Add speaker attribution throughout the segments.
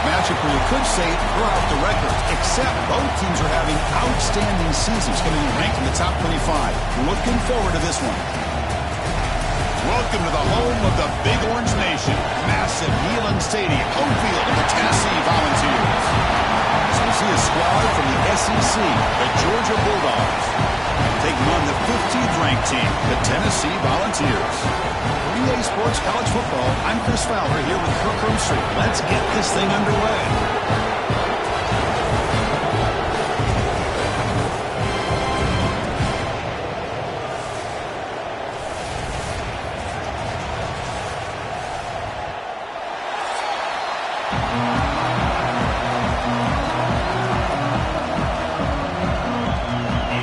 Speaker 1: matchup where you could say throw out the records, except both teams are having outstanding seasons, coming in ranked in the top 25. Looking forward to this one. Welcome to the home of the Big Orange Nation. Massive Neyland Stadium, home field of the Tennessee Volunteers. So we see a squad from the SEC, the Georgia Bulldogs, taking on the 15th ranked team, the Tennessee Volunteers. EA Sports College Football, I'm Chris Fowler here with Kirk Herbstreit. Let's get this thing underway.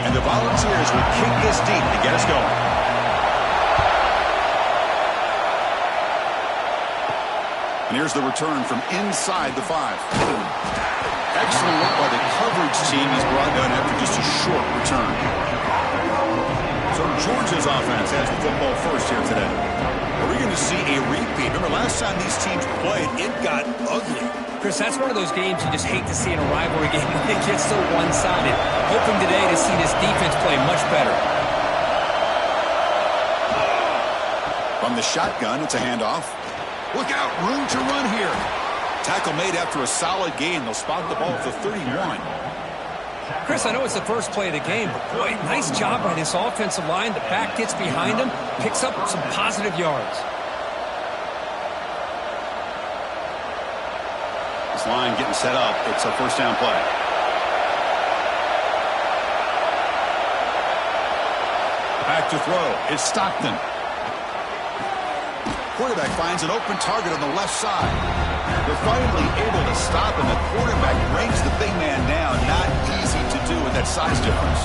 Speaker 1: And the Volunteers will kick this deep to get us going. And here's the return from inside the 5. Excellent work by the coverage team. He's brought down after just a short return. So Georgia's offense has the football first here today. Are we going to see a repeat? Remember last time these teams played, it got ugly.
Speaker 2: Chris, that's one of those games you just hate to see in a rivalry game when it gets so one-sided. Hoping today to see this defense play much better.
Speaker 1: From the shotgun, it's a handoff. Look out, room to run here. Tackle made after a solid gain. They'll spot the ball at the 31.
Speaker 2: Chris, I know it's the first play of the game, but boy, nice job by this offensive line. The back gets behind him, picks up some positive yards.
Speaker 1: This line getting set up. It's a first down play. Back to throw. It's Stockton. Quarterback finds an open target on the left side. They're finally able to stop him. The quarterback brings the big man down. Not easy to do with that size difference.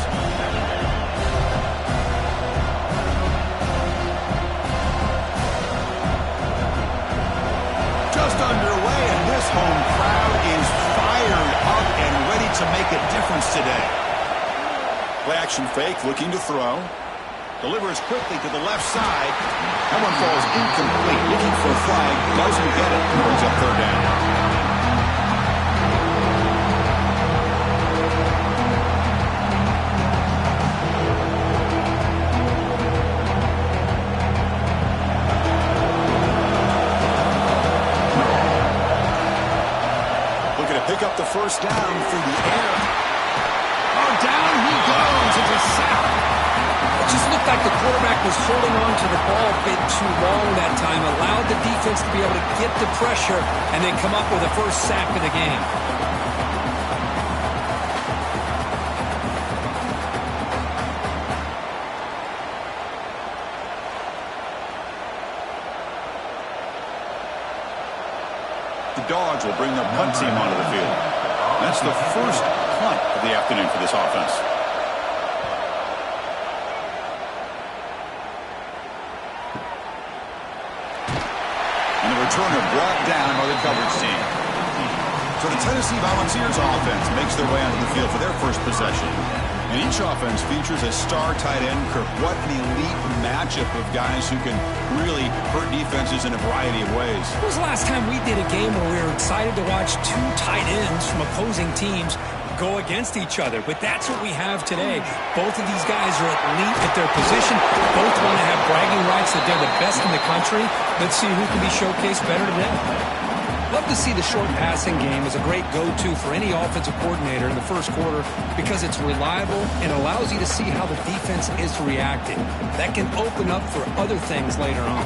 Speaker 1: Just underway, and this home crowd is fired up and ready to make a difference today. Play action fake, looking to throw. Delivers quickly to the left side. That one falls incomplete. Looking for a flag. Doesn't get it. Brings up third down. Looking to pick up the first down through the air. Oh, down he goes. It's a sack.
Speaker 2: It just looked like the quarterback was holding on to the ball a bit too long that time, allowed the defense to be able to get the pressure and then come up with the first sack of the game.
Speaker 1: The Dogs will bring their punt team onto the field. That's the first punt of the afternoon for this offense. Returner brought down by the coverage team. So the Tennessee Volunteers offense makes their way onto the field for their first possession. And each offense features a star tight end. Kirk, what an elite matchup of guys who can really hurt defenses in a variety of ways.
Speaker 2: When was the last time we did a game where we were excited to watch two tight ends from opposing teams go against each other? But that's what we have today. Both of these guys are elite at their position. Both want to have bragging rights that they're the best in the country. Let's see who can be showcased better today. Love to see the short passing game as a great go-to for any offensive coordinator in the first quarter because it's reliable and allows you to see how the defense is reacting. That can open up for other things later on.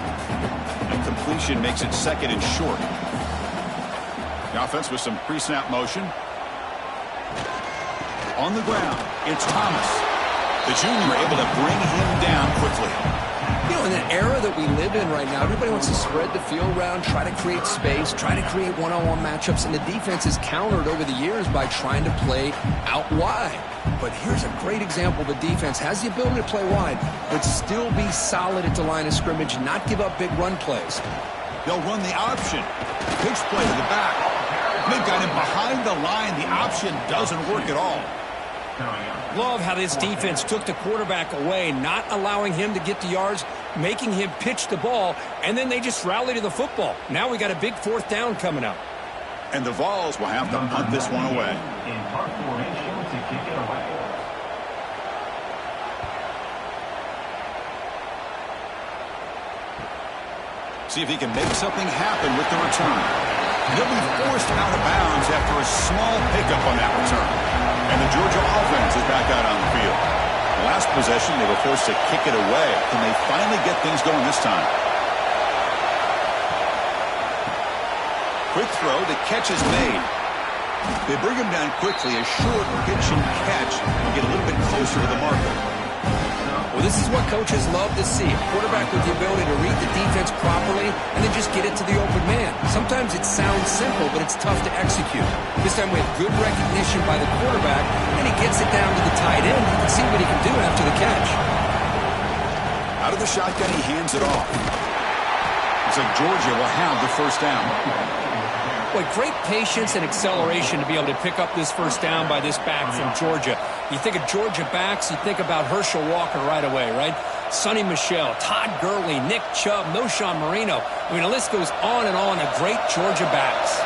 Speaker 1: And completion makes it second and short. The offense with some pre-snap motion. On the ground, it's Thomas. The junior able to bring him down quickly.
Speaker 3: You know, in the era that we live in right now, everybody wants to spread the field around, try to create space, try to create one-on-one matchups, and the defense is countered over the years by trying to play out wide. But here's a great example. The defense has the ability to play wide, but still be solid at the line of scrimmage, not give up big run plays.
Speaker 1: They'll run the option. Pitch play to the back. They've got him behind the line. The option doesn't work at all.
Speaker 2: Love how this defense took the quarterback away, not allowing him to get the yards, making him pitch the ball, and then they just rally to the football. Now we got a big fourth down coming up.
Speaker 1: And the Vols will have to punt this one away.
Speaker 4: In punt formation to kick it away.
Speaker 1: See if he can make something happen with the return. He'll be forced out of bounds after a small pickup on that return. And the Georgia offense is back out on the field. Last possession, they were forced to kick it away. Can they finally get things going this time? Quick throw, the catch is made. They bring him down quickly, a short pitch and catch, and get a little bit closer to the marker.
Speaker 3: Well, this is what coaches love to see. A quarterback with the ability to read the defense properly and then just get it to the open man. Sometimes it sounds simple, but it's tough to execute. This time we have good recognition by the quarterback, and he gets it down to the tight end. You can see what he can do after the catch.
Speaker 1: Out of the shotgun, he hands it off. Looks like Georgia will have the first down.
Speaker 2: Boy, great patience and acceleration to be able to pick up this first down by this back from Georgia. You think of Georgia backs, you think about Herschel Walker right away, right? Sonny Michel, Todd Gurley, Nick Chubb, Noshawn Marino. I mean, the list goes on and on of great Georgia backs.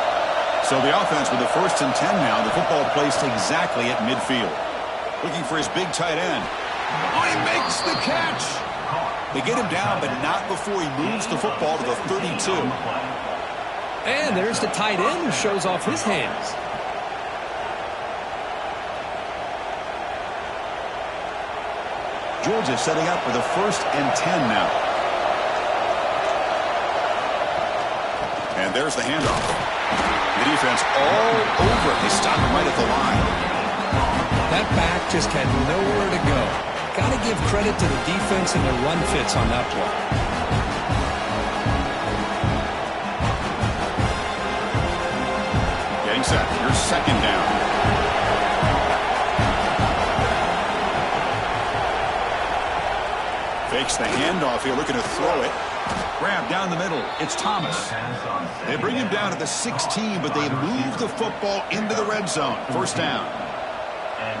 Speaker 1: So the offense with the 1st and 10 now, the football placed exactly at midfield. Looking for his big tight end. Oh, he makes the catch! They get him down, but not before he moves the football to the 32.
Speaker 2: And there's the tight end who shows off his hands.
Speaker 1: Georgia setting up for the 1st and 10 now. And there's the handoff. The defense all over it. They stop him right at the line.
Speaker 2: That back just had nowhere to go. Got to give credit to the defense and their run fits on that play.
Speaker 1: Set. Here's 2nd down. Fakes the handoff here, looking to throw it. Grab down the middle. It's Thomas. They bring him down at the 16, but they move the football into the red zone. 1st down.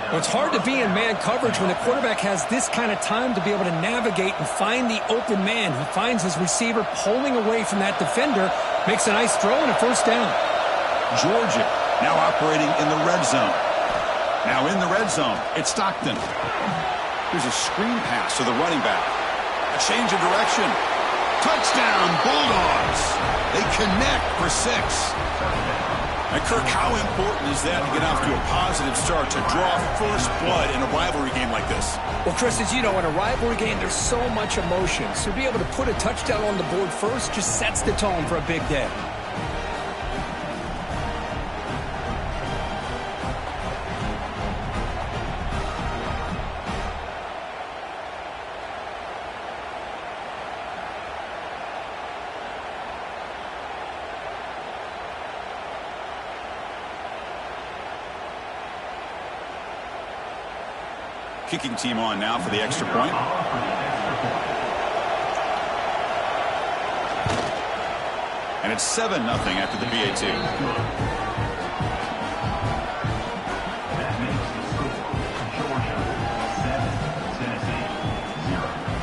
Speaker 2: Well, it's hard to be in man coverage when the quarterback has this kind of time to be able to navigate and find the open man. He finds his receiver pulling away from that defender, makes a nice throw and a 1st down.
Speaker 1: Georgia now operating in the red zone. Now in the red zone, it's Stockton. Here's a screen pass to the running back. A change of direction. Touchdown, Bulldogs. They connect for 6. And Kirk, how important is that to get off to a positive start, to draw first blood in a rivalry game like this?
Speaker 2: Well, Chris, as you know, in a rivalry game, there's so much emotion. So to be able to put a touchdown on the board first just sets the tone for a big day.
Speaker 1: Kicking team on now for the extra point. And it's 7-0 after the PAT.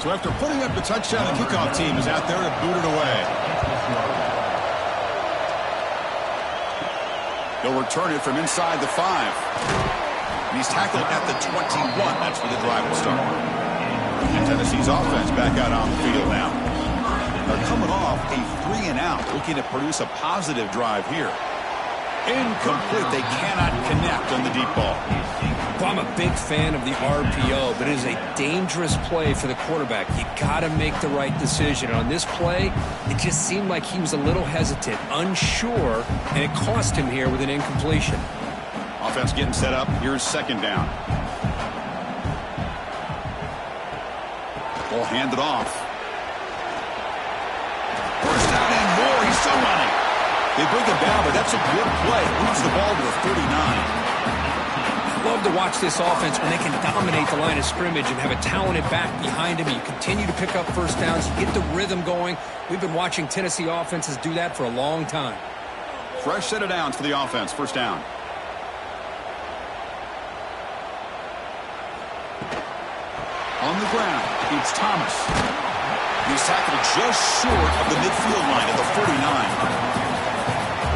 Speaker 1: So after putting up the touchdown, the kickoff team is out there to boot it away. They'll return it from inside the 5. And he's tackled at the 21. That's where the drive will start. And Tennessee's offense back out on the field now. They're coming off a 3-and-out, looking to produce a positive drive here. Incomplete. They cannot connect on the deep ball.
Speaker 2: Well, I'm a big fan of the RPO, but it is a dangerous play for the quarterback. You got to make the right decision. And on this play, it just seemed like he was a little hesitant, unsure, and it cost him here with an incompletion.
Speaker 1: Offense getting set up. Here's 2nd down. Ball handed off. 1st down and more. He's still running. They bring him down, but that's a good play. Moves the ball to the 39.
Speaker 2: Love to watch this offense when they can dominate the line of scrimmage and have a talented back behind him. You continue to pick up 1st downs. You get the rhythm going. We've been watching Tennessee offenses do that for a long time.
Speaker 1: Fresh set of downs for the offense. 1st down. On the ground, it's Thomas. He's tackled just short of the midfield line at the 49.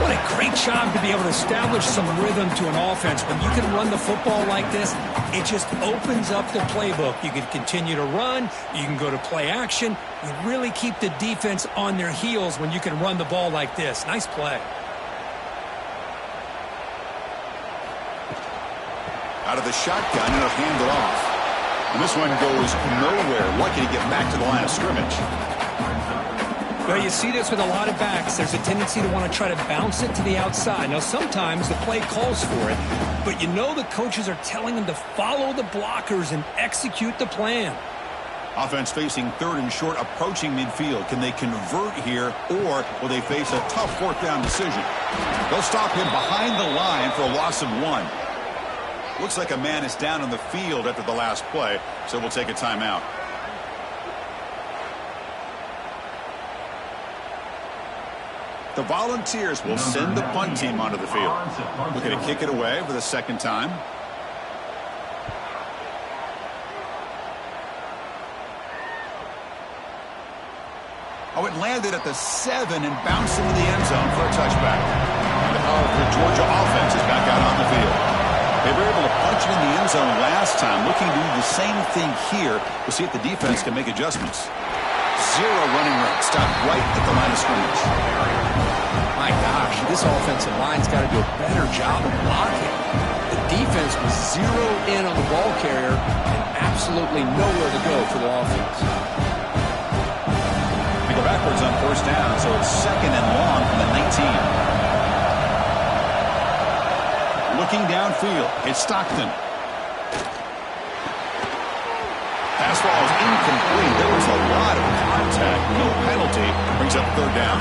Speaker 2: What a great job to be able to establish some rhythm to an offense. When you can run the football like this, it just opens up the playbook. You can continue to run. You can go to play action. You really keep the defense on their heels when you can run the ball like this. Nice play.
Speaker 1: Out of the shotgun, and he'll hand it off. And this one goes nowhere. Lucky to get back to the line of scrimmage.
Speaker 2: Well, you see this with a lot of backs. There's a tendency to want to try to bounce it to the outside. Now, sometimes the play calls for it, but you know the coaches are telling them to follow the blockers and execute the plan.
Speaker 1: Offense facing 3rd and short, approaching midfield. Can they convert here, or will they face a tough 4th down decision? They'll stop him behind the line for a loss of 1. Looks like a man is down on the field after the last play, so we'll take a timeout. The Volunteers will send the punt team onto the field. We're going to kick it away for the 2nd time. Oh, it landed at the 7 and bounced into the end zone for a touchback. The Georgia offense is back out on the field. They were able to punch it in the end zone last time. Looking to do the same thing here. We'll see if the defense can make adjustments. 0 running room. Stopped right at the line of scrimmage.
Speaker 3: My gosh, this offensive line's got to do a better job of blocking. The defense was zeroed in on the ball carrier and absolutely nowhere to go for the offense.
Speaker 1: They go backwards on 1st down, so it's 2nd and long from the 19. Looking downfield, it's Stockton. Pass ball is incomplete. There was a lot of contact. No penalty. Brings up 3rd down.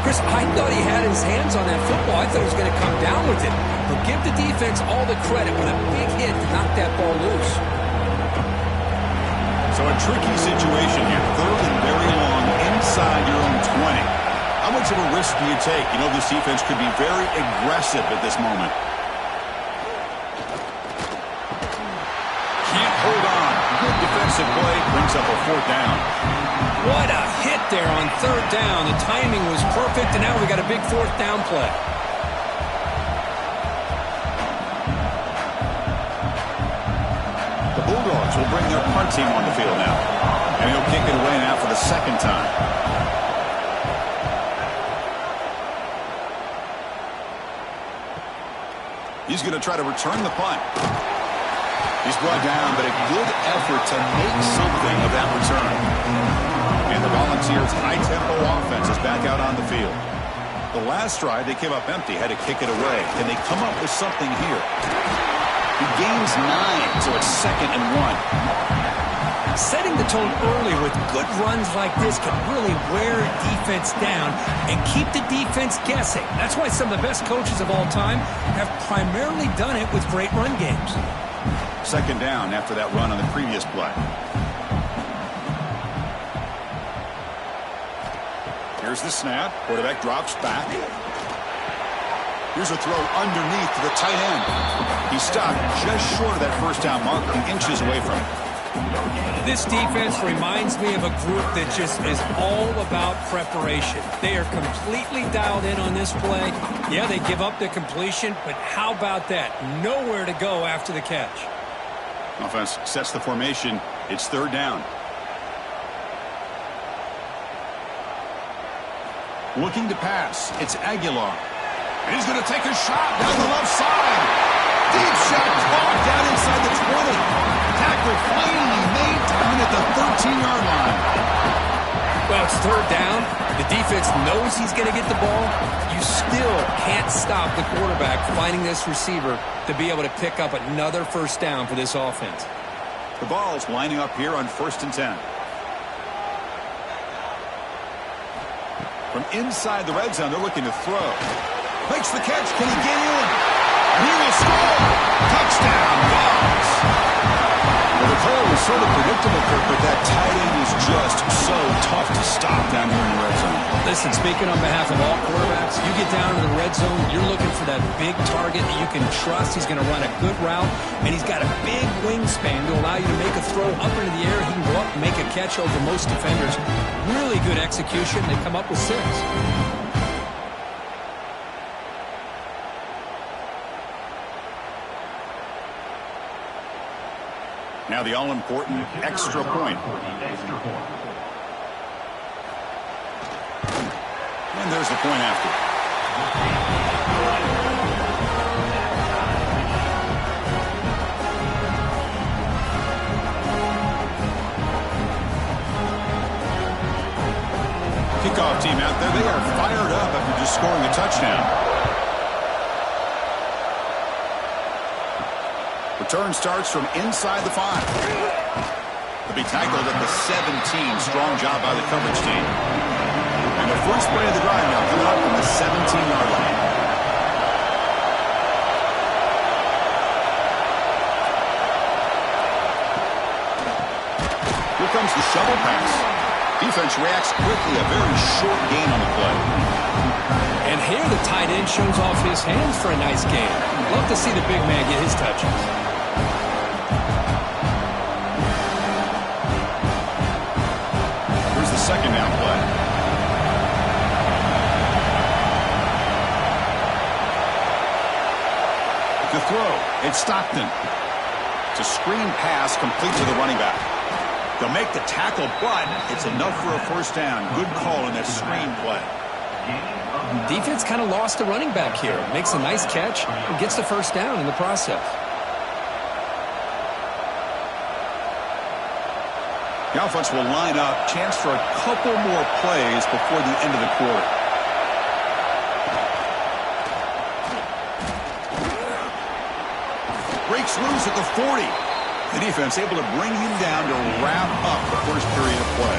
Speaker 3: Chris, I thought he had his hands on that football. I thought he was going to come down with it. But give the defense all the credit with a big hit to knock that ball loose.
Speaker 1: So a tricky situation here. 3rd and very long inside your own 20. How much of a risk do you take? You know this defense could be very aggressive at this moment. Can't hold on. Good defensive play. Brings up a 4th down.
Speaker 2: What a hit there on 3rd down. The timing was perfect, and now we got a big 4th down play.
Speaker 1: The Bulldogs will bring their punt team on the field now. And he'll kick it away now for the 2nd time. He's going to try to return the punt. He's brought down, but a good effort to make something of that return. And the Volunteers' high-tempo offense is back out on the field. The last drive, they came up empty, had to kick it away. Can they come up with something here? He gains 9, so it's 2nd and 1.
Speaker 2: Setting the tone early with good runs like this can really wear a defense down and keep the defense guessing. That's why some of the best coaches of all time have primarily done it with great run games.
Speaker 1: 2nd down after that run on the previous play. Here's the snap. Quarterback drops back. Here's a throw underneath to the tight end. He stopped just short of that 1st down marker, inches away from it.
Speaker 2: This defense reminds me of a group that just is all about preparation. They are completely dialed in on this play. Yeah, they give up the completion, but how about that? Nowhere to go after the catch.
Speaker 1: Offense sets the formation. It's 3rd down. Looking to pass. It's Aguilar. And he's going to take a shot down the left side. Deep shot caught down inside the 20. Tackle finally made down at the 13-yard line.
Speaker 2: Well, it's 3rd down. The defense knows he's going to get the ball. You still can't stop the quarterback finding this receiver to be able to pick up another 1st down for this offense.
Speaker 1: The ball's lining up here on 1st and 10. From inside the red zone, they're looking to throw. Makes the catch. Can he get in? He will score. Touchdown, Dogs. Well, the play was sort of predictable, Kirk, but that tight end is just so tough to stop down here in the red zone.
Speaker 2: Listen, speaking on behalf of all quarterbacks, you get down in the red zone, you're looking for that big target that you can trust. He's going to run a good route, and he's got a big wingspan to allow you to make a throw up into the air. He can go up and make a catch over most defenders. Really good execution. They come up with 6.
Speaker 1: Now the all-important extra point. And there's the point after. Kickoff team out there. They are fired up after just scoring a touchdown. Return starts from inside the 5. To be tackled at the 17. Strong job by the coverage team. And the first play of the drive now coming up from the 17-yard line. Here comes the shovel pass. Defense reacts quickly. A very short gain on the play.
Speaker 2: And here the tight end shows off his hands for a nice gain. Love to see the big man get his touches.
Speaker 1: Here's the second down play. To throw, it's Stockton. It's a screen pass complete to the running back. They'll make the tackle, but it's enough for a first down. Good call on that screen play.
Speaker 2: Defense kind of lost the running back here. Makes a nice catch and gets the first down in the process.
Speaker 1: The offense will line up. Chance for a couple more plays before the end of the quarter. Breaks loose at the 40. The defense able to bring him down to wrap up the first period of play.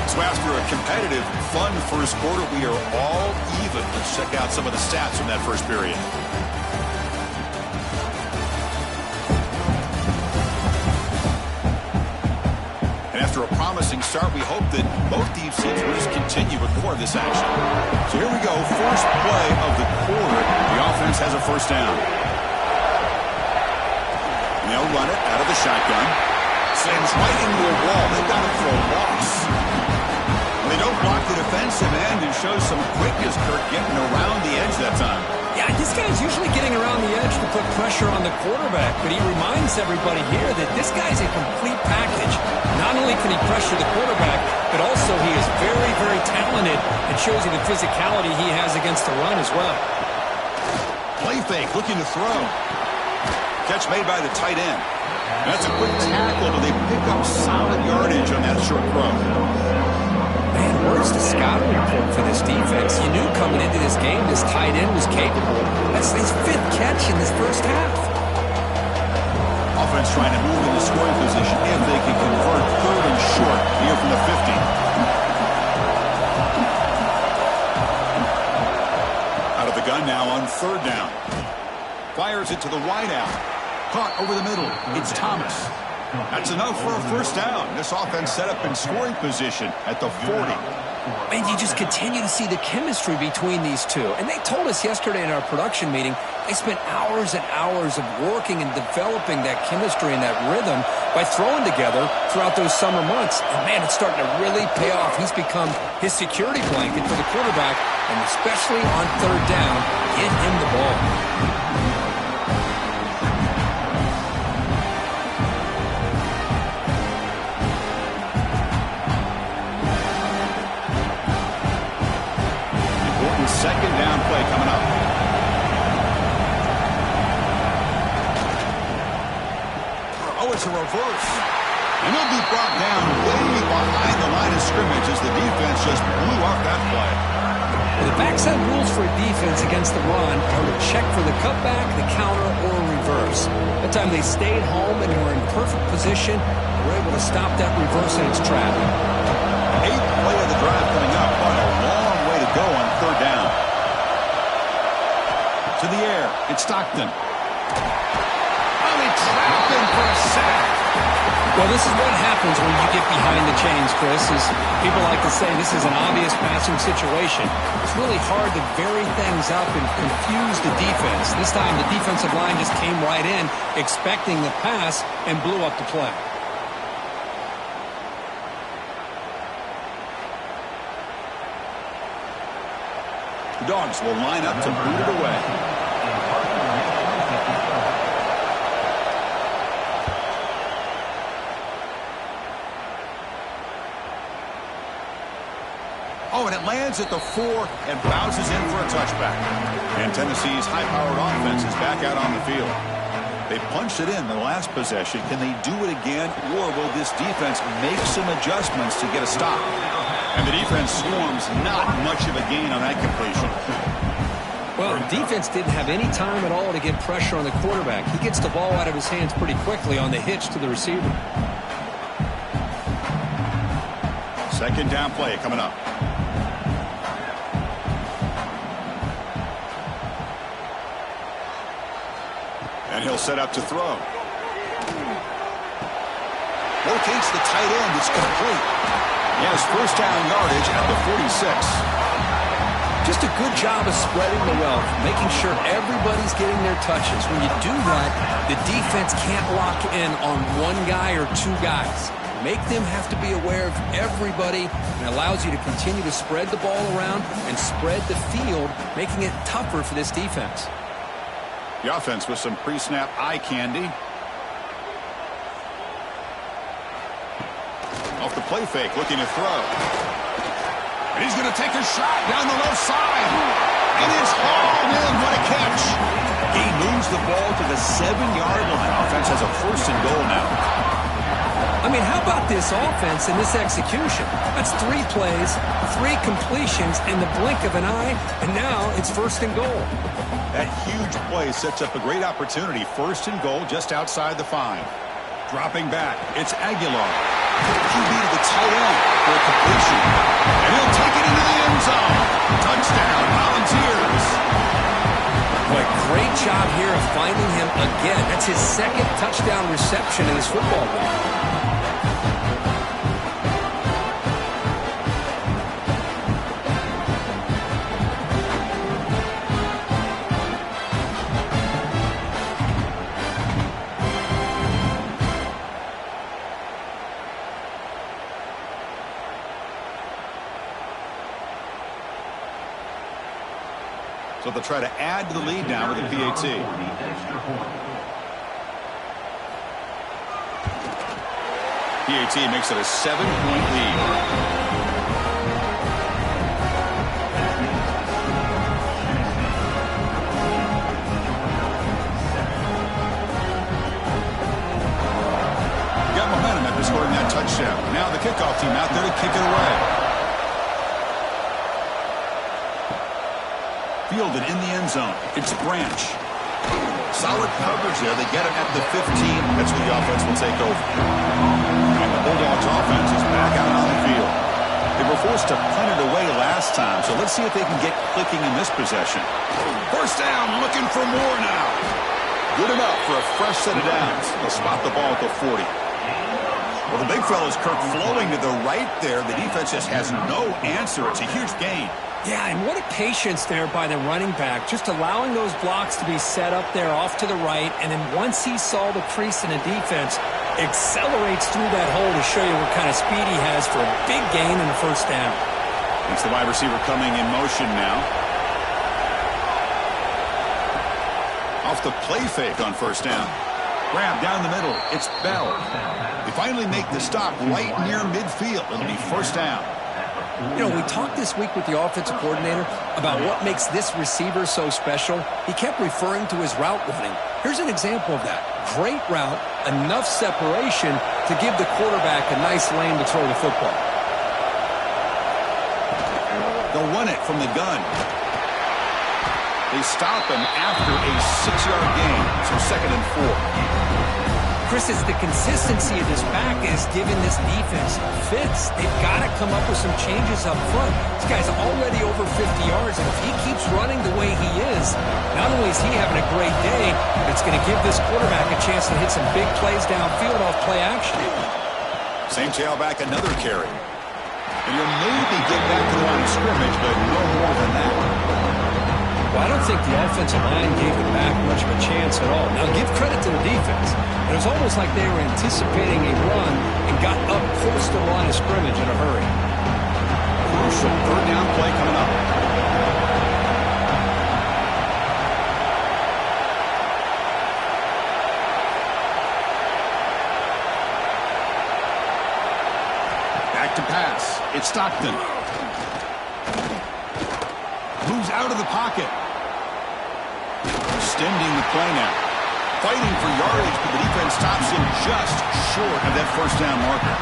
Speaker 1: So after a competitive, fun first quarter, we are all even. Let's check out some of the stats from that first period. And after a promising start, we hope that both teams will just continue with more of this action. So here we go, first play of the quarter. The offense has a first down. And they'll run it out of the shotgun. Slams right into a wall. They've got it for a loss. They don't block the defensive end and shows some quickness, Kirk, getting around the edge that time.
Speaker 2: Yeah, this guy's usually getting around the edge to put pressure on the quarterback, but he reminds everybody here that this guy's a complete package. Not only can he pressure the quarterback, but also he is very, very talented and shows you the physicality he has against the run as well.
Speaker 1: Play fake, looking to throw. Catch made by the tight end. That's a quick tackle, but they pick up solid yardage on that short throw.
Speaker 2: Man, where's the scouting report for this defense? You knew coming into this game this tight end was capable. That's his 5th catch in this first half.
Speaker 1: Offense trying to move in the scoring position if they can convert 3rd and short here from the 50. Out of the gun now on 3rd down. Fires it to the wide out. Caught over the middle. It's Thomas. That's enough for a first down. This offense set up in scoring position at the 40.
Speaker 2: And you just continue to see the chemistry between these two. And they told us yesterday in our production meeting, they spent hours and hours of working and developing that chemistry and that rhythm by throwing together throughout those summer months. And man, it's starting to really pay off. He's become his security blanket for the quarterback, and especially on 3rd down, get him the ball.
Speaker 1: Second down play coming up. Oh, it's a reverse. And he'll be brought down way behind the line of scrimmage as the defense just blew up that play.
Speaker 2: The backside rules for a defense against the run are to check for the cutback, the counter, or reverse. That time they stayed home and were in perfect position. They were able to stop that reverse in its track.
Speaker 1: 8th play of the drive coming up, but a long way to go on 3rd down. To the air, it's Stockton. Oh, they trapped him for a sack.
Speaker 2: Well, this is what happens when you get behind the chains, Chris. Is people like to say this is an obvious passing situation. It's really hard to vary things up and confuse the defense. This time the defensive line just came right in, expecting the pass, and blew up the play.
Speaker 1: The Dogs will line up to boot it away. throw, and it lands at the 4 and bounces in for a touchback. And Tennessee's high-powered offense is back out on the field. They punched it in the last possession. Can they do it again, or will this defense make some adjustments to get a stop? And the defense swarms, not much of a gain on that completion.
Speaker 2: Well, the defense didn't have any time at all to get pressure on the quarterback. He gets the ball out of his hands pretty quickly on the hitch to the receiver.
Speaker 1: Second down play coming up. And he'll set up to throw. Locates the tight end. It's complete. He has first down yardage at the 46.
Speaker 2: Just a good job of spreading the wealth, making sure everybody's getting their touches. When you do that, the defense can't lock in on one guy or two guys. Make them have to be aware of everybody, and allows you to continue to spread the ball around and spread the field, making it tougher for this defense.
Speaker 1: The offense with some pre-snap eye candy. Off the play fake, looking to throw. And he's going to take a shot down the left side. And it's hauled in. What a catch. He moves the ball to the 7-yard line. Offense has a first and goal now.
Speaker 2: I mean, how about this offense and this execution? That's 3 plays, 3 completions in the blink of an eye, and now it's first and goal.
Speaker 1: That huge play sets up a great opportunity. First and goal just outside the 5. Dropping back, it's Aguilar. QB to the tight end for a completion. And he'll take it into the end zone. Touchdown, Volunteers.
Speaker 2: Boy, great job here of finding him again. That's his 2nd touchdown reception in this football game.
Speaker 1: So they'll try to add to the lead now with a PAT. PAT makes it a 7-point lead. Got momentum after scoring that touchdown. Now the kickoff team out there to kick it away. Fielded in the end zone. It's Branch. Solid coverage there. They get him at the 15. That's where the offense will take over. And the Bulldogs offense is back out on the field. They were forced to punt it away last time, so let's see if they can get clicking in this possession. First down, looking for more now. Good enough for a fresh set of downs. They'll spot the ball at the 40. Well, the big fella's Kirk flowing to the right there. The defense just has no answer. It's a huge gain.
Speaker 2: Yeah, and what a patience there by the running back, just allowing those blocks to be set up there off to the right, and then once he saw the crease in the defense, accelerates through that hole to show you what kind of speed he has for a big gain in the first down.
Speaker 1: It's the wide receiver coming in motion now. Off the play fake on first down. Grab down the middle. It's Bell. They finally make the stop right near midfield. It'll be first down.
Speaker 2: You know, we talked this week with the offensive coordinator about what makes this receiver so special. He kept referring to his route running. Here's an example of that. Great route, enough separation to give the quarterback a nice lane to throw the football.
Speaker 1: They'll run it from the gun. They stop him after a 6-yard gain, so 2nd and 4.
Speaker 2: Chris, it's the consistency of this back is giving this defense fits. They've got to come up with some changes up front. This guy's already over 50 yards, and if he keeps running the way he is, not only is he having a great day, but it's going to give this quarterback a chance to hit some big plays downfield off play action.
Speaker 1: Same tailback, another carry. And you'll maybe get back to the line of scrimmage, but no more than that.
Speaker 2: Well, I don't think the offensive line gave the back much of a chance at all. Now, give credit to the defense. It was almost like they were anticipating a run and got up close to the line of scrimmage in a hurry.
Speaker 1: Crucial 3rd down play coming up. Back to pass. It's Stockton. Moves out of the pocket. Extending the play now. Fighting for yardage, but the defense stops him just short of that first down marker.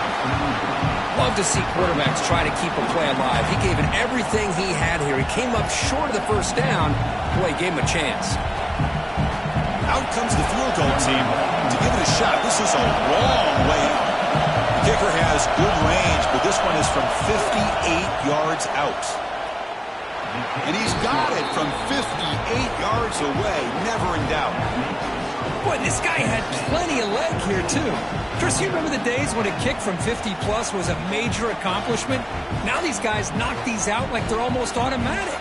Speaker 2: Love to see quarterbacks try to keep a play alive. He gave it everything he had here. He came up short of the first down. Boy, he gave him a chance.
Speaker 1: Out comes the field goal team to give it a shot. This is a long way out. The kicker has good range, but this one is from 58 yards out. And he's got it from 58 yards away. Never in doubt.
Speaker 2: Boy, this guy had plenty of leg here, too. Chris, you remember the days when a kick from 50-plus was a major accomplishment? Now these guys knock these out like they're almost automatic.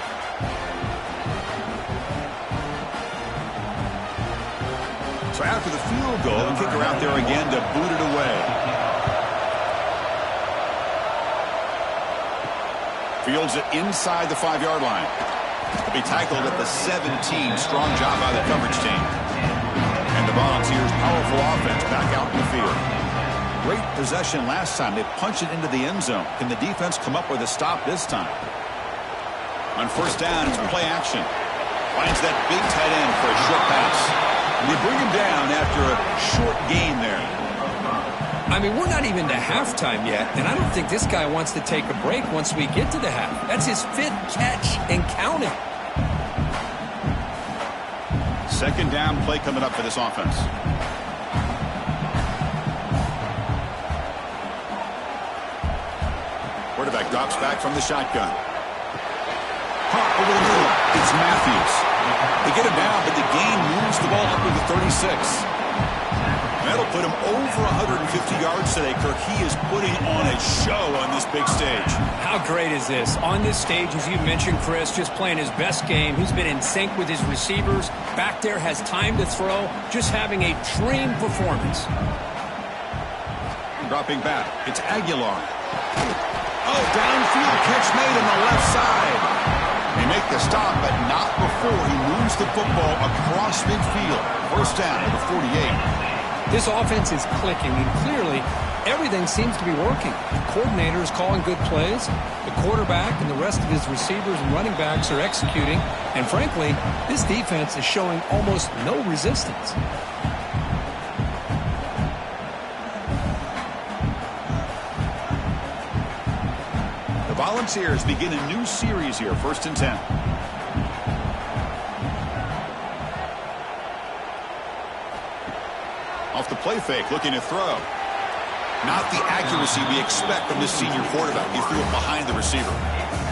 Speaker 1: So after the field goal, the kicker out there again to boot it away. Fields it inside the 5-yard line. He'll be tackled at the 17. Strong job by the coverage team. And the Volunteers' powerful offense back out in the field. Great possession last time. They punched it into the end zone. Can the defense come up with a stop this time? On first down, it's play action. Finds that big tight end for a short pass. And they bring him down after a short gain there.
Speaker 2: I mean, we're not even to halftime yet, and I don't think this guy wants to take a break once we get to the half. That's his 5th catch and counting.
Speaker 1: Second down play coming up for this offense. Quarterback drops back from the shotgun. Hot over the middle. It's Matthews. They get him down, but the gain moves the ball up to the 36. That'll put him over 150 yards today, Kirk. He is putting on a show on this big stage.
Speaker 2: How great is this? On this stage, as you mentioned, Chris, just playing his best game. He's been in sync with his receivers. Back there, has time to throw. Just having a dream performance.
Speaker 1: Dropping back. It's Aguilar. Oh, downfield catch made on the left side. They make the stop, but not before he moves the football across midfield. First down at the 48.
Speaker 2: This offense is clicking, and clearly everything seems to be working. The coordinator is calling good plays. The quarterback and the rest of his receivers and running backs are executing. And frankly, this defense is showing almost no resistance.
Speaker 1: The Volunteers begin a new series here, 1st and 10. Off the play fake, looking to throw. Not the accuracy we expect from this senior quarterback. He threw it behind the receiver.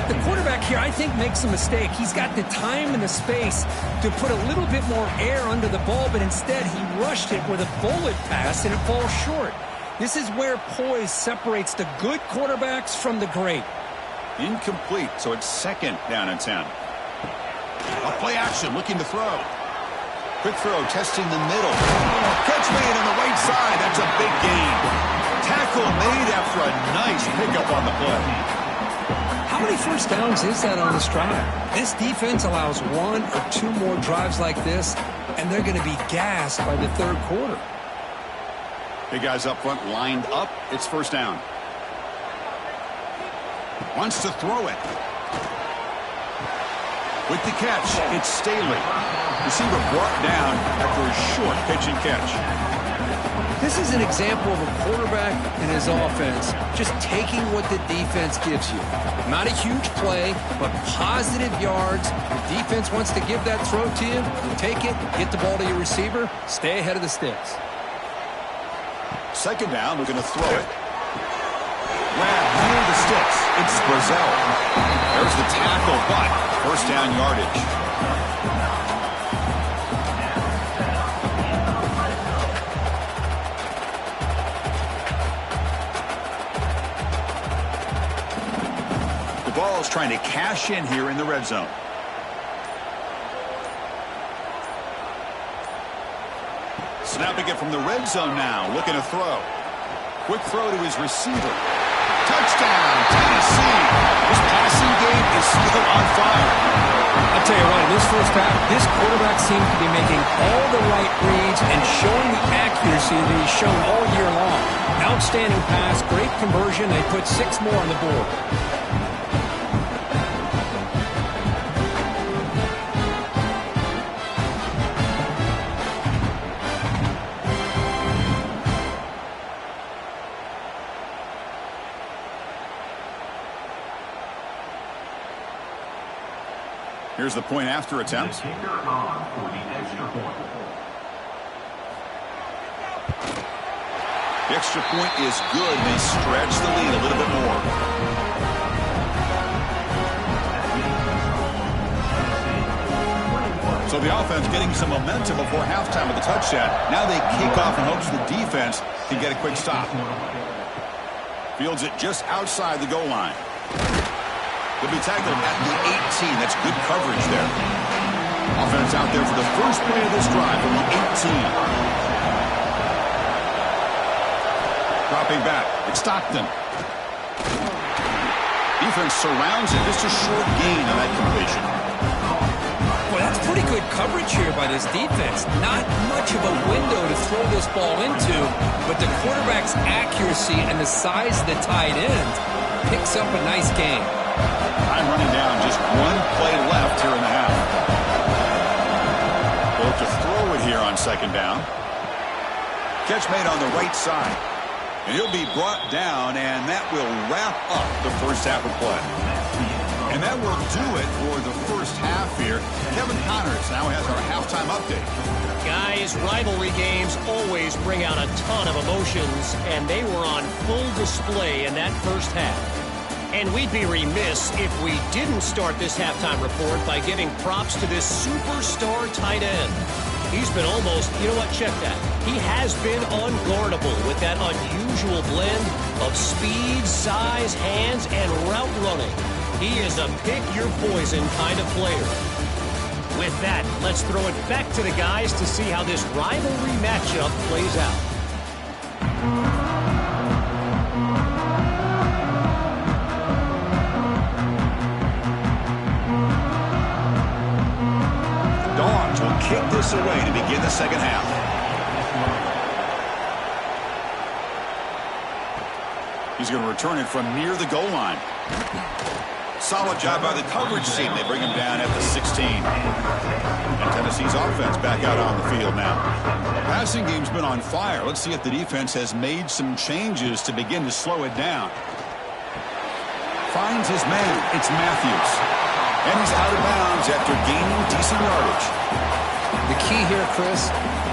Speaker 2: The quarterback here, I think, makes a mistake. He's got the time and the space to put a little bit more air under the ball, but instead he rushed it with a bullet pass, and it falls short. This is where poise separates the good quarterbacks from the great.
Speaker 1: Incomplete, so it's 2nd down and 10. A play action, looking to throw. Quick throw, testing the middle. Catch made on the right side. That's a big gain. Tackle made after a nice pickup on the play.
Speaker 2: How many first downs is that on this drive? This defense allows 1 or 2 more drives like this, and they're going to be gassed by the 3rd quarter.
Speaker 1: Big guys up front lined up. It's first down. Wants to throw it. With the catch, it's Staley. Receiver brought down after a short pitch and catch.
Speaker 2: This is an example of a quarterback and his offense just taking what the defense gives you. Not a huge play, but positive yards. The defense wants to give that throw to you. You take it, get the ball to your receiver, stay ahead of the sticks.
Speaker 1: Second down, we're going to throw it. Grab near the sticks. It's Brazil. There's the tackle, but first down yardage. The ball is trying to cash in here in the red zone. Snapping it from the red zone now, looking to throw. Quick throw to his receiver. Touchdown, Tennessee. This passing game is still on fire.
Speaker 2: I'll tell you what, in this first half, this quarterback seems to be making all the right reads and showing the accuracy that he's shown all year long. Outstanding pass, great conversion. They put 6 more on the board.
Speaker 1: Here's the point after attempt.
Speaker 4: The kicker on for the extra point.
Speaker 1: The extra point is good, and they stretch the lead a little bit more. So the offense getting some momentum before halftime with the touchdown. Now they kick off in hopes the defense can get a quick stop. Fields it just outside the goal line. They'll be tackled at the 18. That's good coverage there. Offense out there for the first play of this drive from the 18. Dropping back. It's Stockton. Defense surrounds it. Just a short gain on that completion.
Speaker 2: Well, that's pretty good coverage here by this defense. Not much of a window to throw this ball into, but the quarterback's accuracy and the size of the tight end picks up a nice gain.
Speaker 1: Time running down, just one play left here in the half. Look to throw it here on second down. Catch made on the right side. And he'll be brought down, and that will wrap up the first half of play. And that will do it for the first half here. Kevin Connors now has our halftime update.
Speaker 5: Guys, rivalry games always bring out a ton of emotions, and they were on full display in that first half. And we'd be remiss if we didn't start this halftime report by giving props to this superstar tight end. He's been almost, you know what, check that. He has been unguardable with that unusual blend of speed, size, hands, and route running. He is a pick-your-poison kind of player. With that, let's throw it back to the guys to see how this rivalry matchup plays out.
Speaker 1: The Dogs will kick this away to begin the second half. He's going to return it from near the goal line. Solid job by the coverage team. They bring him down at the 16. And Tennessee's offense back out on the field now. The passing game's been on fire. Let's see if the defense has made some changes to begin to slow it down. Finds his man. It's Matthews. And he's out of bounds after gaining decent yardage.
Speaker 3: The key here, Chris,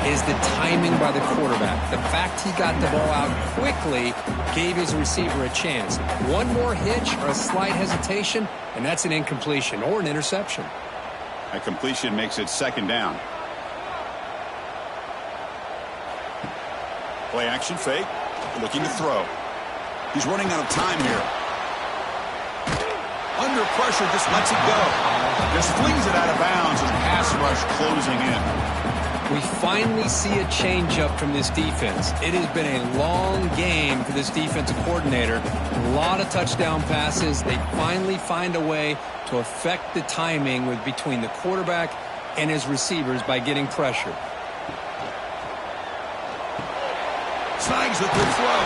Speaker 3: is the timing by the quarterback. The fact he got the ball out quickly gave his receiver a chance. One more hitch or a slight hesitation, and that's an incompletion or an interception.
Speaker 1: A completion makes it second down. Play action fake. Looking to throw. He's running out of time here. Under pressure, just lets it go. Just flings it out of bounds, and the pass rush closing in.
Speaker 2: We finally see a change-up from this defense. It has been a long game for this defensive coordinator. A lot of touchdown passes. They finally find a way to affect the timing between the quarterback and his receivers by getting pressure.
Speaker 1: Snags the good throw.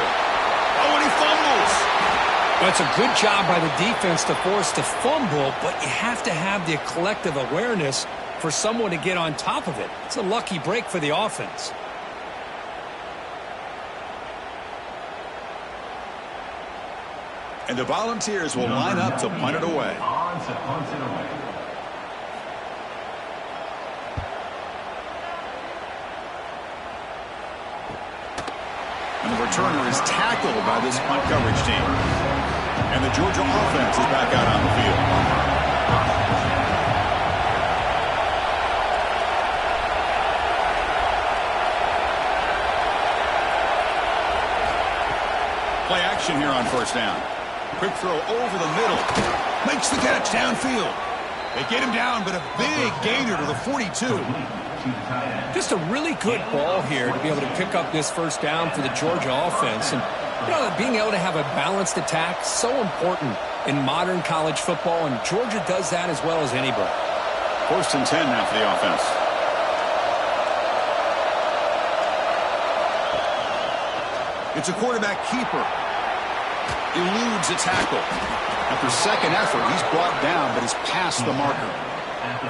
Speaker 1: Oh, and he fumbles.
Speaker 2: Well, it's a good job by the defense to force the fumble, but you have to have the collective awareness for someone to get on top of it. It's a lucky break for the offense.
Speaker 1: And the Volunteers will line up to punt it away.
Speaker 4: On to punt it away.
Speaker 1: And the returner is tackled by this punt coverage team. And the Georgia offense is back out on the field. Play action here on first down. Quick throw over the middle. Makes the catch downfield. They get him down, but a big gainer to the 42.
Speaker 2: Just a really good ball here to be able to pick up this first down for the Georgia offense. And, you know, being able to have a balanced attack, so important in modern college football, and Georgia does that as well as anybody.
Speaker 1: First and 10 now for the offense. It's a quarterback keeper. Eludes a tackle. After second effort, he's brought down, but he's past the marker.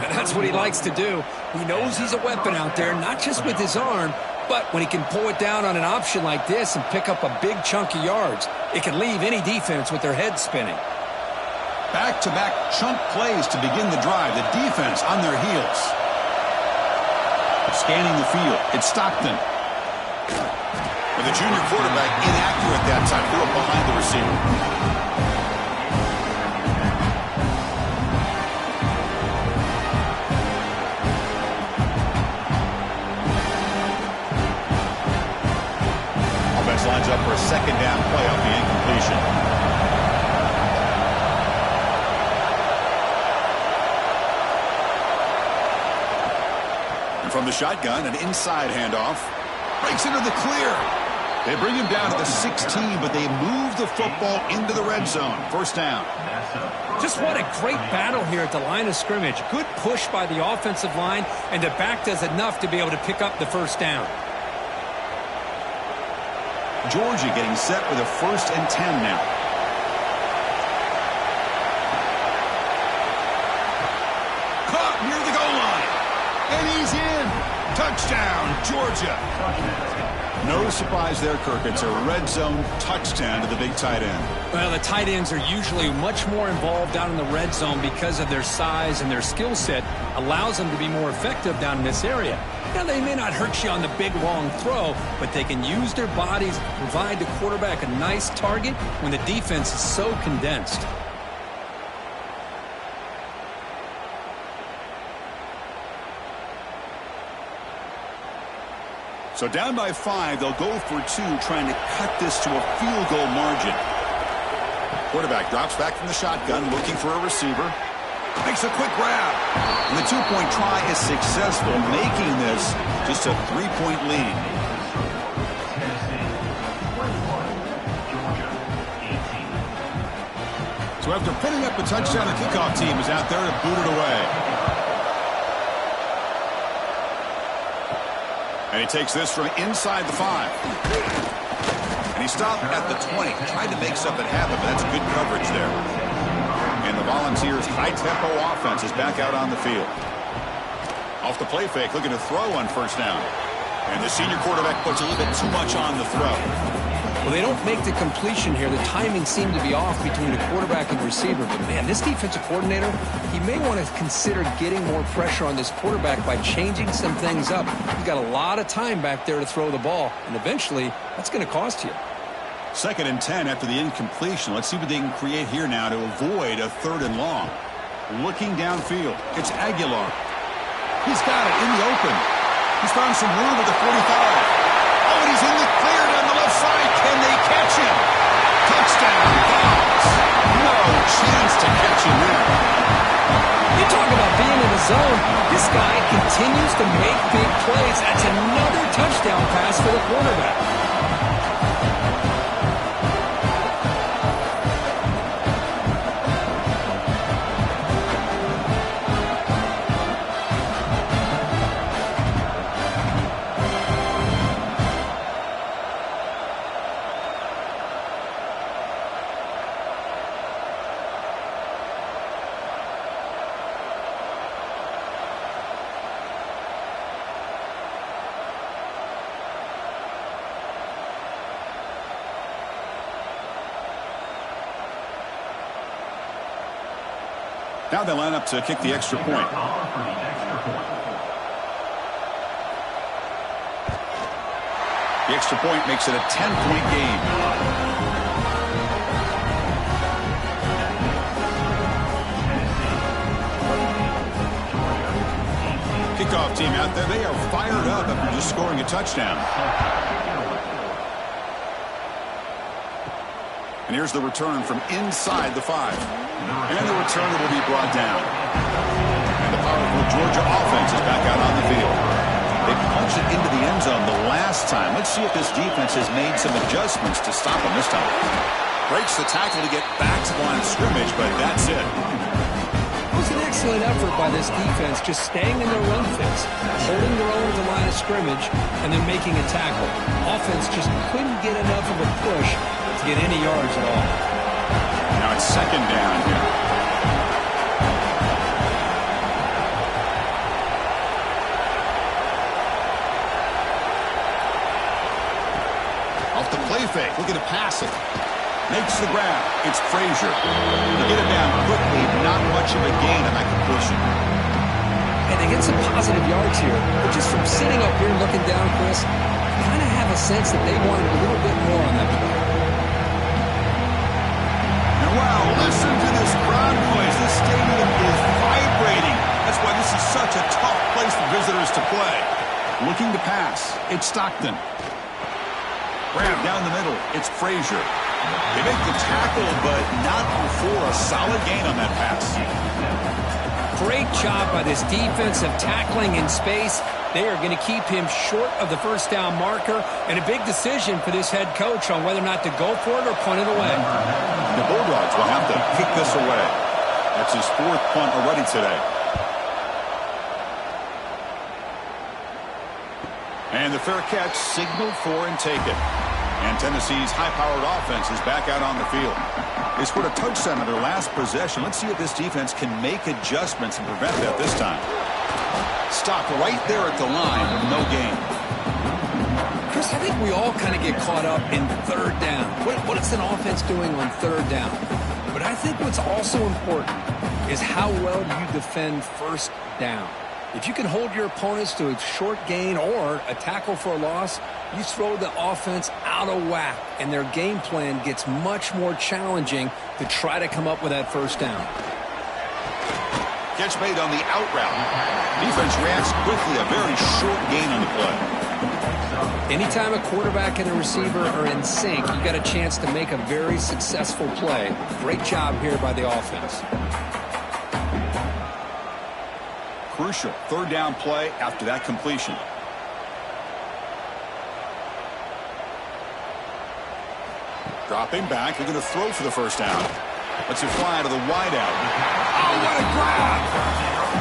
Speaker 2: And that's what he likes to do. He knows he's a weapon out there, not just with his arm, but when he can pull it down on an option like this and pick up a big chunk of yards, it can leave any defense with their head spinning.
Speaker 1: Back-to-back chunk plays to begin the drive. The defense on their heels. Scanning the field. It's Stockton. With the junior quarterback inaccurate that time. Threw it behind the receiver. Lines up for a second down play off the incompletion. And from the shotgun, an inside handoff. Breaks into the clear. They bring him down to the 16, but they move the football into the red zone. First down.
Speaker 2: Just what a great battle here at the line of scrimmage. Good push by the offensive line, and the back does enough to be able to pick up the first down.
Speaker 1: Georgia getting set with a 1st and 10 now. Caught near the goal line. And he's in. Touchdown, Georgia. No surprise there, Kirk. It's a red zone touchdown to the big tight end.
Speaker 2: Well, the tight ends are usually much more involved down in the red zone because of their size, and their skill set allows them to be more effective down in this area. Now, they may not hurt you on the big, long throw, but they can use their bodies to provide the quarterback a nice target when the defense is so condensed.
Speaker 1: So down by 5, they'll go for 2, trying to cut this to a field goal margin. Quarterback drops back from the shotgun, looking for a receiver. Makes a quick grab. And the 2-point try is successful, making this just a 3-point lead. So after putting up a touchdown, the kickoff team is out there to boot it away. And he takes this from inside the 5. And he stopped at the 20. Tried to make something happen, but that's good coverage there. And the Volunteers' high-tempo offense is back out on the field. Off the play fake, looking to throw on first down. And the senior quarterback puts a little bit too much on the throw.
Speaker 3: Well, they don't make the completion here. The timing seemed to be off between the quarterback and the receiver. But, man, this defensive coordinator, he may want to consider getting more pressure on this quarterback by changing some things up. He's got a lot of time back there to throw the ball, and eventually that's going to cost you.
Speaker 1: 2nd and 10 after the incompletion. Let's see what they can create here now to avoid a 3rd and long. Looking downfield, it's Aguilar. He's got it in the open. He's found some room at the 45. Oh, and he's in the clear down the left side. Can they catch him? Touchdown, Dogs. No chance to catch him there.
Speaker 2: You talk about being in the zone. This guy continues to make big plays. That's another touchdown pass for the quarterback.
Speaker 1: Now they line up to kick the extra point. The extra point makes it a 10-point game. Kickoff team out there, they are fired up after just scoring a touchdown. And here's the return from inside the 5. And the returner will be brought down. And the powerful Georgia offense is back out on the field. They punched it into the end zone the last time. Let's see if this defense has made some adjustments to stop them this time. Breaks the tackle to get back to the line of scrimmage, but that's it.
Speaker 2: It was an excellent effort by this defense, just staying in their run fits, holding their own at the line of scrimmage, and then making a tackle. Offense just couldn't get enough of a push to get any yards at all.
Speaker 1: Now it's 2nd down here. Off the play fake, looking to pass it. Makes the grab. It's Frazier. To get it down quickly, not much of a gain on that completion.
Speaker 3: And they get some positive yards here. But just from sitting up here looking down, Chris, I kind of have a sense that they wanted a little bit more on that play.
Speaker 1: And wow, listen to this crowd noise. This stadium is vibrating. That's why this is such a tough place for visitors to play. Looking to pass. It's Stockton. Grab down the middle. It's Frazier. They make the tackle, but not before a solid gain on that pass.
Speaker 2: Great job by this defensive tackling in space. They are going to keep him short of the first down marker, and a big decision for this head coach on whether or not to go for it or punt it away.
Speaker 1: The Bulldogs will have to kick this away. That's his fourth punt already today. And the fair catch signaled for and taken. And Tennessee's high-powered offense is back out on the field. They scored a touchdown on their last possession. Let's see if this defense can make adjustments and prevent that this time. Stopped right there at the line. No gain.
Speaker 3: Chris, I think we all kind of get caught up in third down. What is an offense doing on third down? But I think what's also important is how well you defend first down. If you can hold your opponents to a short gain or a tackle for a loss, you throw the offense out of whack, and their game plan gets much more challenging to try to come up with that first down.
Speaker 1: Catch made on the out route. Defense reacts quickly, a very short gain on the play.
Speaker 3: Anytime a quarterback and a receiver are in sync, you got a chance to make a very successful play. Great job here by the offense.
Speaker 1: Crucial third down play after that completion. Dropping back, they're going to throw for the first down. Let's it fly to the wideout. Oh, what a grab!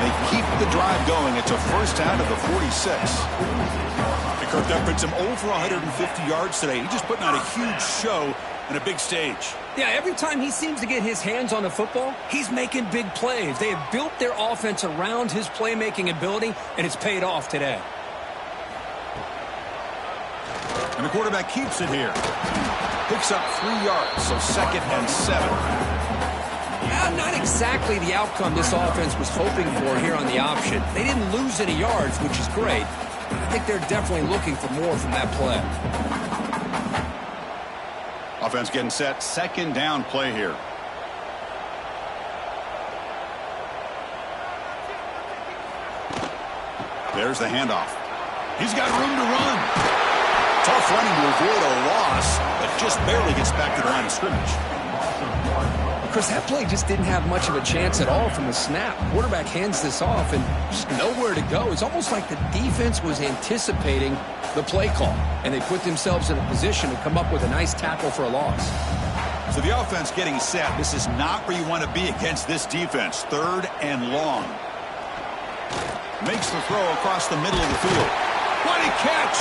Speaker 1: They keep the drive going. It's a first down to the 46. And Kirk, that puts him over 150 yards today. He's just putting on a huge show and a big stage.
Speaker 2: Yeah, every time he seems to get his hands on the football, he's making big plays. They have built their offense around his playmaking ability, and it's paid off today.
Speaker 1: And the quarterback keeps it here. Picks up 3 yards, so 2nd and 7.
Speaker 3: Not exactly the outcome this offense was hoping for here on the option. They didn't lose any yards, which is great. I think they're definitely looking for more from that play.
Speaker 1: Offense getting set. 2nd down play here. There's the handoff. He's got room to run. Tough running to avoid a loss, but just barely gets back to the line of scrimmage.
Speaker 3: Chris, that play just didn't have much of a chance at all from the snap. Quarterback hands this off and just nowhere to go. It's almost like the defense was anticipating the play call, and they put themselves in a position to come up with a nice tackle for a loss.
Speaker 1: So the offense getting set. This is not where you want to be against this defense. 3rd and long. Makes the throw across the middle of the field. What a catch!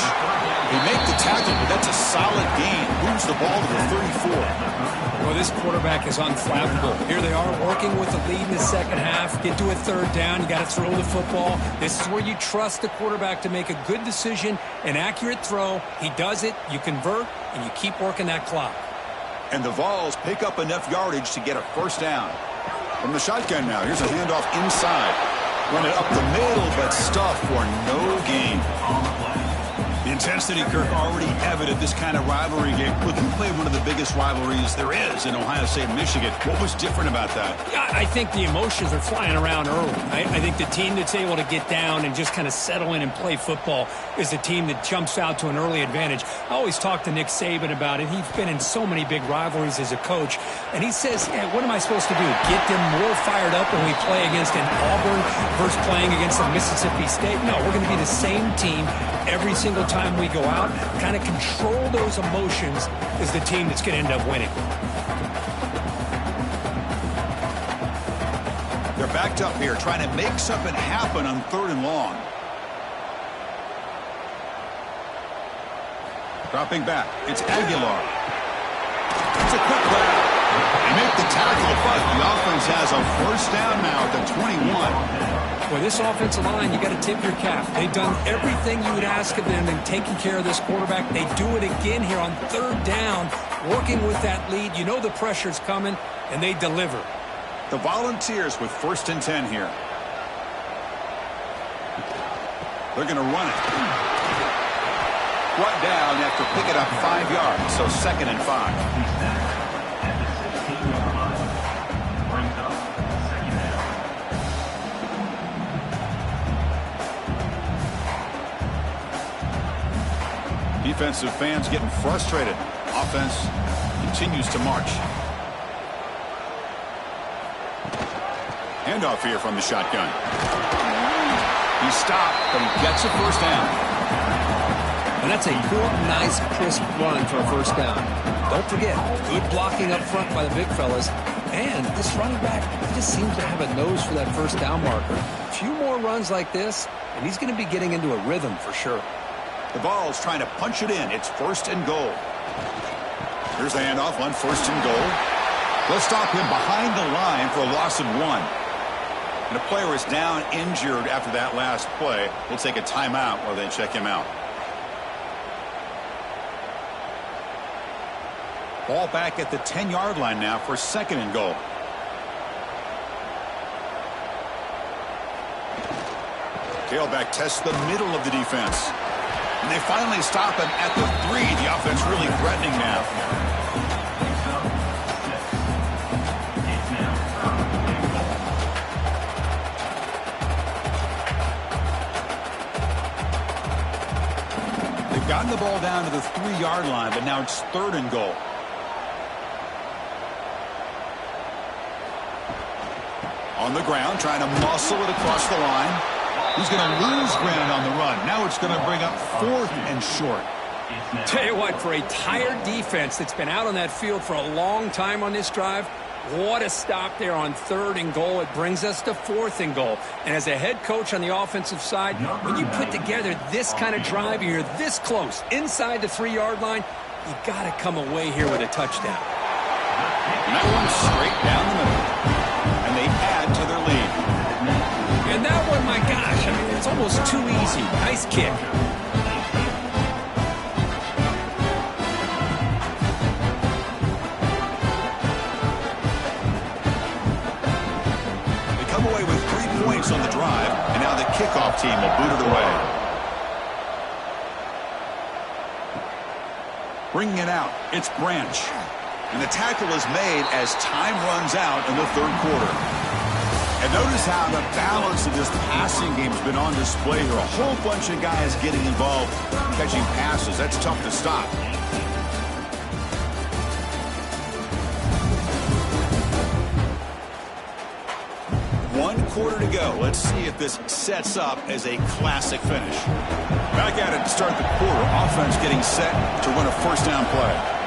Speaker 1: They make the tackle, but that's a solid gain. Moves the ball to the 34.
Speaker 2: Well, this quarterback is unflappable. Here they are working with the lead in the second half. Get to a third down. You got to throw the football. This is where you trust the quarterback to make a good decision, an accurate throw. He does it, you convert, and you keep working that clock.
Speaker 1: And the Vols pick up enough yardage to get a first down. From the shotgun now, here's a handoff inside. Run it up the middle, but stuff for no gain. The intensity, Kirk, already evident this kind of rivalry game. Look, you play one of the biggest rivalries there is in Ohio State and Michigan. What was different about that?
Speaker 2: Yeah, I think the emotions are flying around early. I think the team that's able to get down and just kind of settle in and play football is the team that jumps out to an early advantage. I always talk to Nick Saban about it. He's been in so many big rivalries as a coach, and he says, hey, what am I supposed to do? Get them more fired up when we play against an Auburn versus playing against a Mississippi State? No, we're going to be the same team every single time we go out. Kind of control those emotions is the team that's going to end up winning.
Speaker 1: They're backed up here, trying to make something happen on 3rd and long. Dropping back, it's Aguilar. It's a quick grab. They make the tackle, but the offense has a first down now at the 21.
Speaker 2: Well, this offensive line, you got to tip your cap. They've done everything you would ask of them in taking care of this quarterback. They do it again here on third down, working with that lead. You know the pressure's coming, and they deliver.
Speaker 1: The Volunteers with 1st and 10 here. They're going to run it. Brought down after picking up 5 yards, so 2nd and 5. Defensive fans getting frustrated. Offense continues to march. Handoff here from the shotgun. He stopped, but he gets a 1st down.
Speaker 2: And that's a good, nice, crisp run for a 1st down. Don't forget, good blocking up front by the big fellas. And this running back, he just seems to have a nose for that 1st down marker. A few more runs like this, and he's going to be getting into a rhythm for sure.
Speaker 1: The Vols trying to punch it in. It's 1st and goal. Here's the handoff on 1st and goal. They'll stop him behind the line for a loss of 1. And a player is down injured after that last play. We'll take a timeout while they check him out. Ball back at the 10-yard line now for 2nd and goal. Tailback tests the middle of the defense. And they finally stop him at the 3. The offense really threatening now. They've gotten the ball down to the 3-yard line, but now it's 3rd and goal. On the ground, trying to muscle it across the line. He's going to lose ground on the run. Now it's going to bring up 4th and short.
Speaker 2: Tell you what, for a tired defense that's been out on that field for a long time on this drive, what a stop there on 3rd and goal. It brings us to 4th and goal. And as a head coach on the offensive side, when you put together this kind of drive and you're this close inside the 3-yard line, you got to come away here with a touchdown.
Speaker 1: And that one's straight down the middle. And they add to their lead.
Speaker 2: And that one, my gosh, I mean, it's almost too easy. Nice kick.
Speaker 1: They come away with 3 points on the drive, and now the kickoff team will boot it away. Bringing it out, it's Branch. And the tackle is made as time runs out in the 3rd quarter. And notice how the balance of this passing game has been on display here. A whole bunch of guys getting involved, catching passes. That's tough to stop. One quarter to go. Let's see if this sets up as a classic finish. Back at it to start the quarter. Offense getting set to run a 1st down play.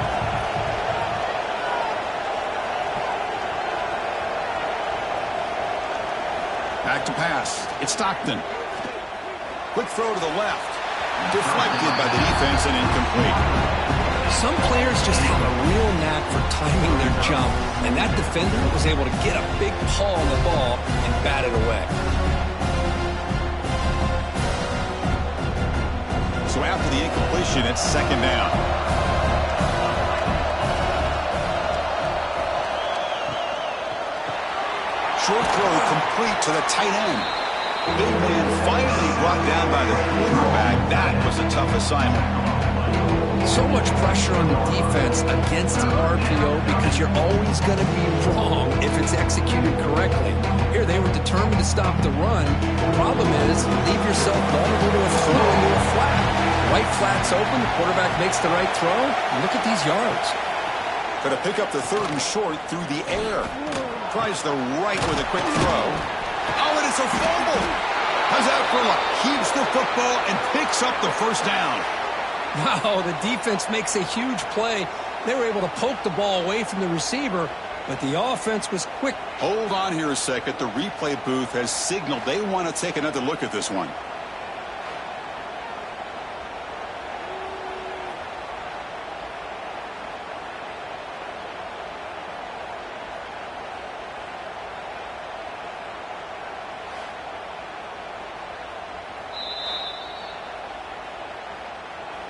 Speaker 1: Back to pass. It's Stockton. Quick throw to the left. Deflected by the defense and incomplete.
Speaker 2: Some players just have a real knack for timing their jump, and that defender was able to get a big paw on the ball and bat it away.
Speaker 1: So after the incompletion, it's 2nd down. Short throw complete to the tight end. Big man finally brought down by the quarterback. That was a tough assignment.
Speaker 2: So much pressure on the defense against the RPO because you're always going to be wrong if it's executed correctly. Here, they were determined to stop the run. The problem is, leave yourself vulnerable to a throw into a flat. Right flat's open, the quarterback makes the right throw, and look at these yards.
Speaker 1: Going to pick up the 3rd and short through the air. Tries the right with a quick throw. Oh, and it's a fumble. How's that for luck? Keeps the football and picks up the 1st down.
Speaker 2: Wow, the defense makes a huge play. They were able to poke the ball away from the receiver, but the offense was quick.
Speaker 1: Hold on here a second. The replay booth has signaled they want to take another look at this one.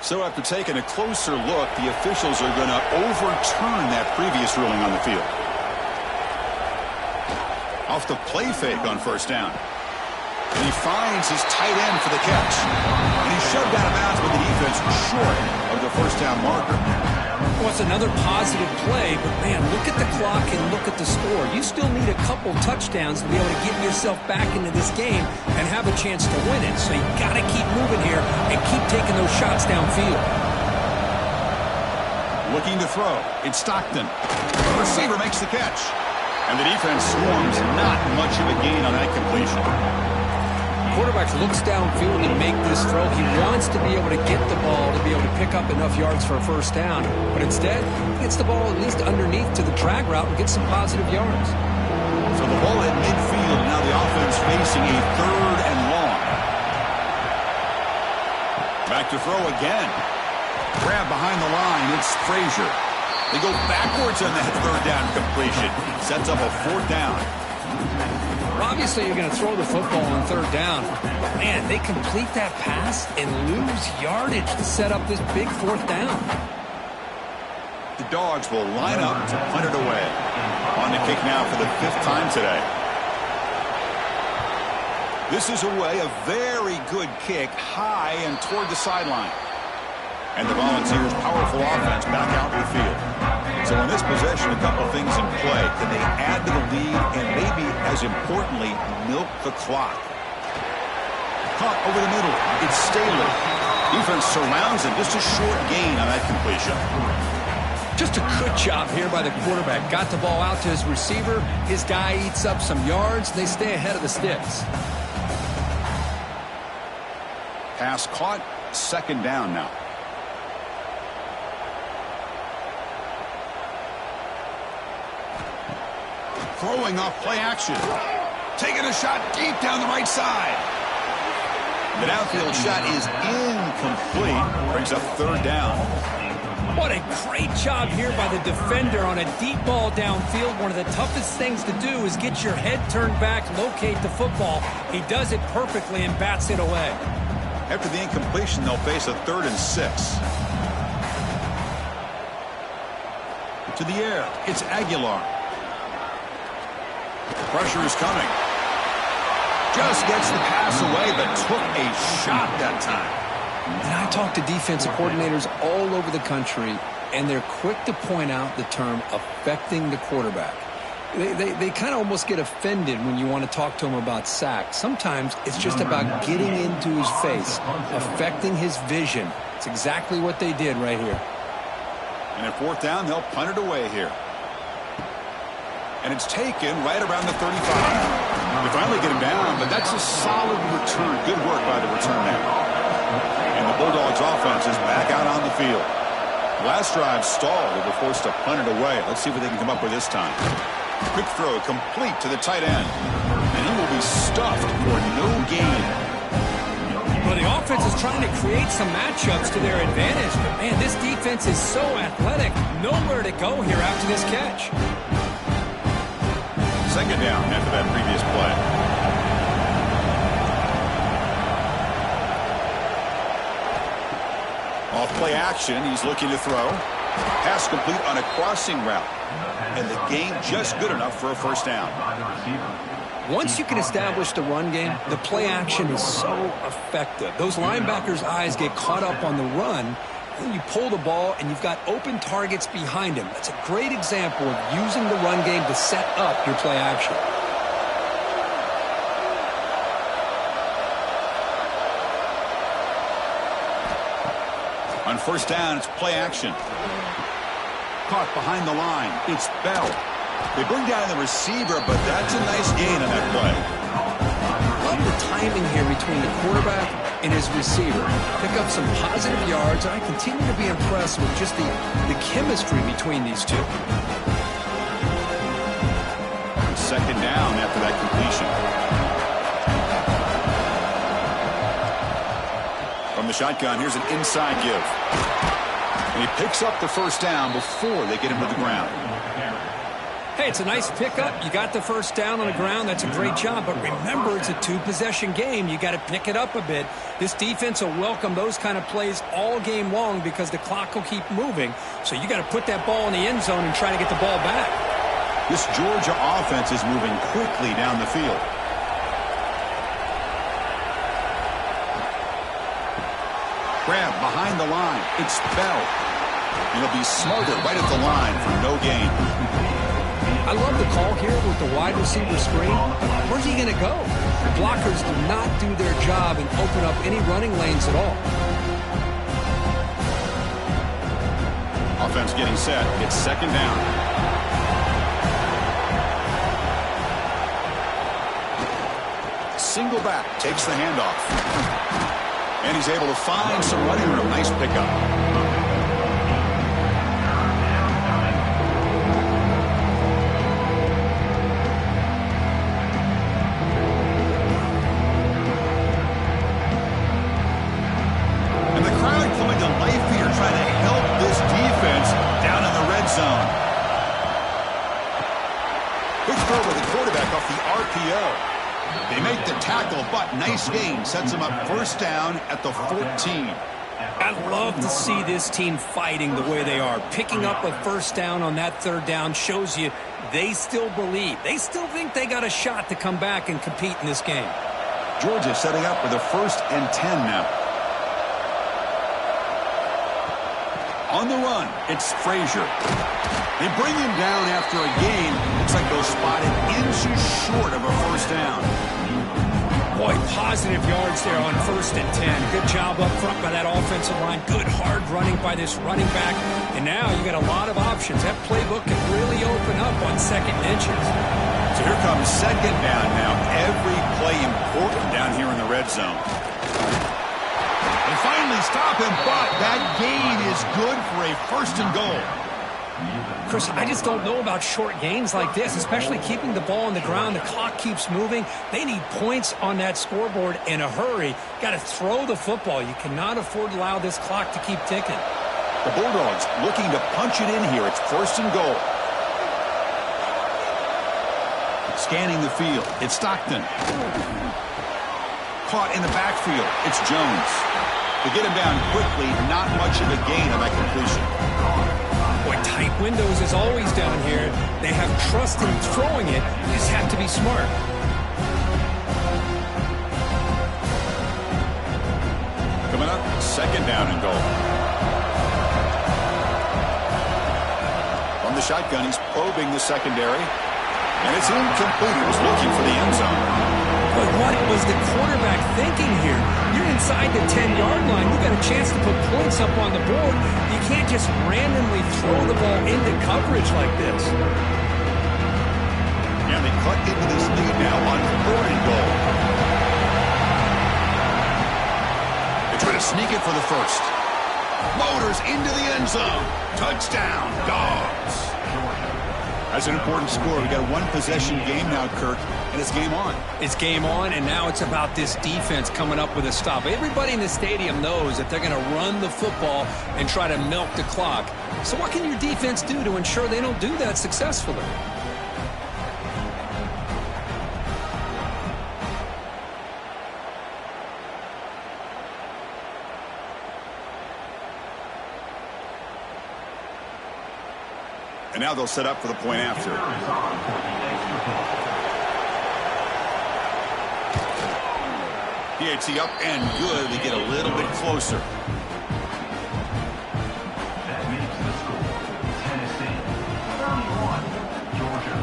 Speaker 1: So after taking a closer look, the officials are going to overturn that previous ruling on the field. Off the play fake on first down. And he finds his tight end for the catch. And he's shoved out of bounds with the defense short of the first down marker.
Speaker 2: Well, it's another positive play, but man, look at the clock and look at the score. You still need a couple touchdowns to be able to get yourself back into this game and have a chance to win it. So you got to keep moving here and keep taking those shots downfield.
Speaker 1: Looking to throw. It's Stockton. The receiver makes the catch. And the defense swarms. Not much of a gain on that completion.
Speaker 2: Quarterback looks downfield to make this throw. He wants to be able to get the ball to be able to pick up enough yards for a first down. But instead, he gets the ball at least underneath to the drag route and gets some positive yards.
Speaker 1: So the ball at midfield. Now the offense facing a 3rd and long. Back to throw again. Grab behind the line. It's Frazier. They go backwards on that 3rd down completion. Sets up a 4th down.
Speaker 2: Obviously, you're going to throw the football on 3rd down. Man, they complete that pass and lose yardage to set up this big 4th down.
Speaker 1: The Dogs will line up to punt it away. On the kick now for the 5th time today. This is away, a very good kick, high and toward the sideline. And the Volunteers' powerful offense back out to the field. So in this possession, a couple things in play. Can they add to the lead and maybe, as importantly, milk the clock? Caught over the middle. It's Staley. Defense surrounds him. Just a short gain on that completion.
Speaker 2: Just a good job here by the quarterback. Got the ball out to his receiver. His guy eats up some yards. They stay ahead of the sticks.
Speaker 1: Pass caught. 2nd down now. Throwing off play action. Taking a shot deep down the right side. The downfield shot is incomplete. Brings up 3rd down.
Speaker 2: What a great job here by the defender on a deep ball downfield. One of the toughest things to do is get your head turned back, locate the football. He does it perfectly and bats it away.
Speaker 1: After the incompletion, they'll face a 3rd and 6. To the air. It's Aguilar. Pressure is coming. Just gets the pass away, but took a shot that time.
Speaker 2: And I talk to defensive coordinators all over the country, and they're quick to point out the term affecting the quarterback. They kind of almost get offended when you want to talk to them about sacks. Sometimes it's just about getting into his face, affecting his vision. It's exactly what they did right here.
Speaker 1: And at 4th down, they'll punt it away here. And it's taken right around the 35. They finally get him down, but that's a solid return. Good work by the return man. And the Bulldogs offense is back out on the field. Last drive stalled. They were forced to punt it away. Let's see what they can come up with this time. Quick throw complete to the tight end. And he will be stuffed for no gain.
Speaker 2: Well, the offense is trying to create some matchups to their advantage. But, man, this defense is so athletic. Nowhere to go here after this catch.
Speaker 1: 2nd down after that previous play. Off play action, he's looking to throw. Pass complete on a crossing route. And the gain just good enough for a 1st down.
Speaker 2: Once you can establish the run game, the play action is so effective. Those linebackers' eyes get caught up on the run. Then you pull the ball, and you've got open targets behind him. That's a great example of using the run game to set up your play action.
Speaker 1: On 1st down, it's play action. Caught behind the line. It's Bell. They bring down the receiver, but that's a nice gain on that play.
Speaker 2: Love the timing here between the quarterback and his receiver. Pick up some positive yards, and I continue to be impressed with just the chemistry between these two.
Speaker 1: 2nd down after that completion. From the shotgun, here's an inside give. And he picks up the 1st down before they get him to the ground.
Speaker 2: Hey, it's a nice pickup. You got the first down on the ground. That's a great job. But remember, it's a two-possession game. You got to pick it up a bit. This defense will welcome those kind of plays all game long because the clock will keep moving. So you got to put that ball in the end zone and try to get the ball back.
Speaker 1: This Georgia offense is moving quickly down the field. Grab behind the line. It's Bell. He'll be smothered right at the line for no gain.
Speaker 2: I love the call here with the wide receiver screen. Where's he going to go? The blockers do not do their job and open up any running lanes at all.
Speaker 1: Offense getting set. It's second down. Single back takes the handoff. And he's able to find some running room. Nice pickup. They make the tackle, but nice gain. Sets them up first down at the 14.
Speaker 2: I love to see this team fighting the way they are. Picking up a first down on that third down shows you they still believe. They still think they got a shot to come back and compete in this game.
Speaker 1: Georgia setting up with a 1st and 10 now. On the run, it's Frazier. They bring him down after a gain. Looks like they'll spot it inches short of a first down.
Speaker 2: Boy, positive yards there on 1st and 10. Good job up front by that offensive line. Good hard running by this running back. And now you got a lot of options. That playbook can really open up on 2nd and inches.
Speaker 1: So here comes second down now. Every play important down here in the red zone. They finally stop him, but that gain is good for a 1st and goal.
Speaker 2: Chris, I just don't know about short gains like this, especially keeping the ball on the ground. The clock keeps moving. They need points on that scoreboard in a hurry. Got to throw the football. You cannot afford to allow this clock to keep ticking.
Speaker 1: The Bulldogs looking to punch it in here. It's 1st and goal. Scanning the field. It's Stockton. Caught in the backfield. It's Jones. To get him down quickly, not much of a gain on that completion.
Speaker 2: Boy, tight windows is always down here. They have trust in throwing it. You just have to be smart.
Speaker 1: Coming up, second down and goal. From the shotgun, he's probing the secondary. And it's incomplete. He was looking for the end zone.
Speaker 2: But what was the quarterback thinking here? You're inside the 10-yard line. You got a chance to put points up on the board. You can't just randomly throw the ball into coverage like this.
Speaker 1: And they cut into this lead now on 4th and goal. They try to sneak it for the 1st. Motors into the end zone. Touchdown, Dogs. That's an important score. We got a one-possession game now, Kirk, and it's game on.
Speaker 2: It's game on, and now it's about this defense coming up with a stop. Everybody in the stadium knows that they're going to run the football and try to milk the clock. So what can your defense do to ensure they don't do that successfully?
Speaker 1: And now they'll set up for the point after. PAT up and good. They get a little bit closer.
Speaker 4: That makes the score Tennessee 31, Georgia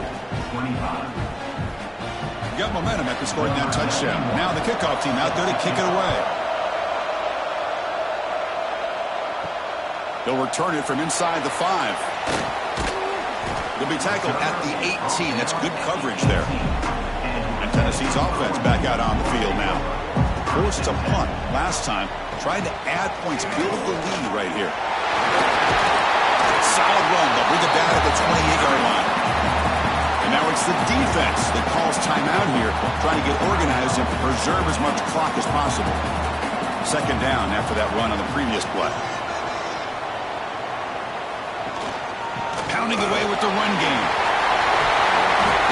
Speaker 4: 25.
Speaker 1: Got momentum after scoring that touchdown. Now the kickoff team out there to kick it away. They'll return it from inside the 5. They'll be tackled at the 18. That's good coverage there. And Tennessee's offense back out on the field now. Forced to punt last time. Tried to add points, build the lead right here. Solid run. They'll bring it down to the 28-yard line. And now it's the defense that calls timeout here, trying to get organized and preserve as much clock as possible. Second down after that run on the previous play. Pounding away with the run game.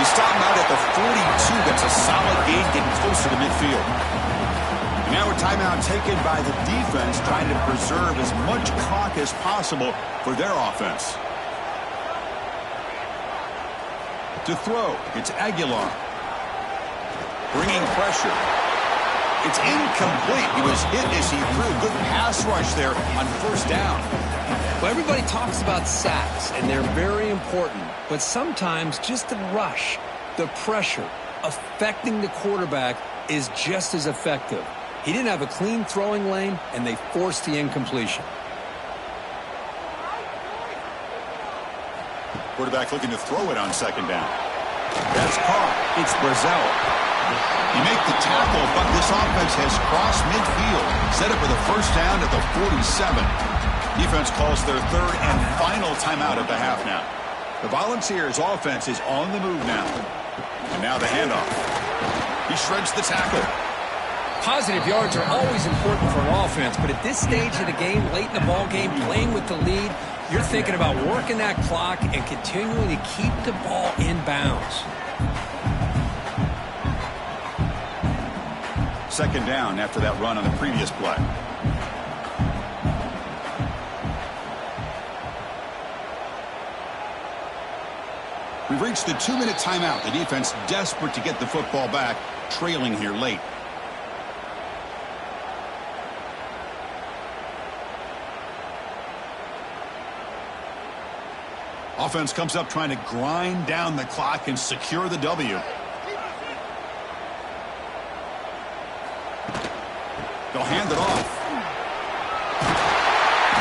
Speaker 1: He stopped him out at the 42. That's a solid gain, getting closer to midfield. And now a timeout taken by the defense, trying to preserve as much clock as possible for their offense. To throw, it's Aguilar. Bringing pressure. It's incomplete. He was hit as he threw. Good pass rush there on first down.
Speaker 3: Well, everybody talks about sacks, and they're very important. But sometimes just the rush, the pressure, affecting the quarterback is just as effective. He didn't have a clean throwing lane, and they forced the incompletion.
Speaker 1: Quarterback looking to throw it on second down. That's caught. It's Brazil. You make the tackle, but this offense has crossed midfield. Set up with a first down at the 47. Defense calls their third and final timeout of the half now. The Volunteers offense is on the move now. And now the handoff. He shreds the tackle.
Speaker 2: Positive yards are always important for an offense, but at this stage of the game, late in the ball game, playing with the lead, you're thinking about working that clock and continuing to keep the ball in bounds.
Speaker 1: Second down after that run on the previous play. We've reached the 2-minute timeout. The defense desperate to get the football back, trailing here late. Offense comes up trying to grind down the clock and secure the W. They'll hand it off.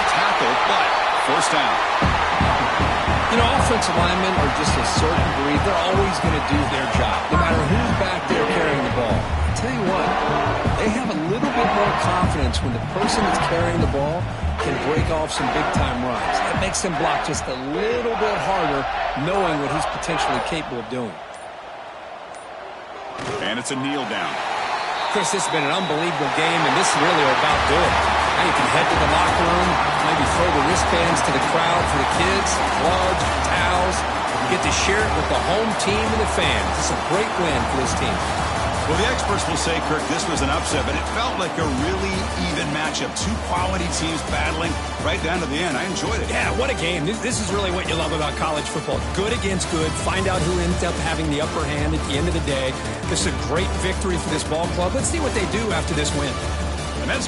Speaker 1: Tackle, but first down.
Speaker 3: You know, offensive linemen are just a certain breed. They're always going to do their job, no matter who's back there carrying the ball. I tell you what, they have a little bit more confidence when the person that's carrying the ball can break off some big-time runs. That makes them block just a little bit harder, knowing what he's potentially capable of doing.
Speaker 1: And it's a kneel down.
Speaker 2: Chris, this has been an unbelievable game, and this is really about doing it. Now you can head to the locker room, maybe throw the wristbands to the crowd for the kids, gloves, towels. You get to share it with the home team and the fans. It's a great win for this team.
Speaker 1: Well, the experts will say, Kirk, this was an upset, but it felt like a really even matchup. Two quality teams battling right down to the end. I enjoyed it.
Speaker 2: Yeah, what a game. This is really what you love about college football. Good against good. Find out who ends up having the upper hand at the end of the day. This is a great victory for this ball club. Let's see what they do after this win.